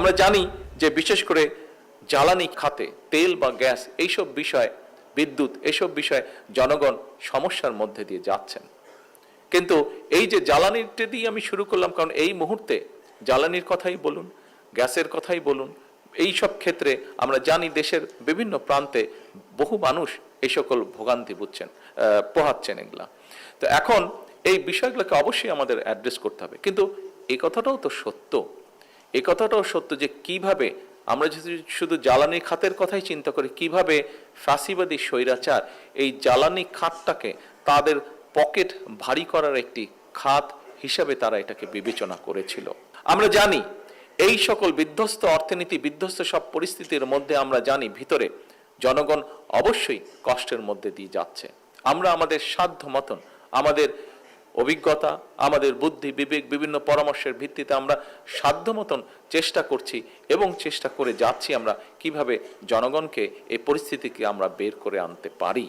আমরা জানি যে বিশেষ করে জ্বালানি খাতে তেল বা গ্যাস এইসব বিষয়, বিদ্যুৎ এসব বিষয়ে জনগণ সমস্যার মধ্যে দিয়ে যাচ্ছেন। কিন্তু এই যে জ্বালানিটা দিয়ে আমি শুরু করলাম, কারণ এই মুহূর্তে জ্বালানির কথাই বলুন, গ্যাসের কথাই বলুন, এই সব ক্ষেত্রে আমরা জানি দেশের বিভিন্ন প্রান্তে বহু মানুষ এই সকল ভোগান্তি পোহাচ্ছেন এগুলা। তো এখন এই বিষয়গুলোকে অবশ্যই আমাদের অ্যাড্রেস করতে হবে। কিন্তু এই কথাটাও তো সত্য, এই কথাটাও সত্য যে কিভাবে আমরা যদি শুধু জ্বালানি খাতের কথাই চিন্তা করি, কিভাবে ফ্যাসিবাদী স্বৈরাচার এই জ্বালানি খাতটাকে তাদের পকেট ভারী করার একটি খাত হিসাবে তারা এটাকে বিবেচনা করেছিল। আমরা জানি এই সকল বিধ্বস্ত অর্থনীতি, বিধ্বস্ত সব পরিস্থিতির মধ্যে আমরা জানি ভিতরে জনগণ অবশ্যই কষ্টের মধ্যে দিয়ে যাচ্ছে। আমরা আমাদের সাধ্য মতন, আমাদের অভিজ্ঞতা, আমাদের বুদ্ধি বিবেক, বিভিন্ন পরামর্শের ভিত্তিতে আমরা সাধ্য মতন চেষ্টা করছি এবং চেষ্টা করে যাচ্ছি আমরা কিভাবে জনগণকে এই পরিস্থিতিকে আমরা বের করে আনতে পারি।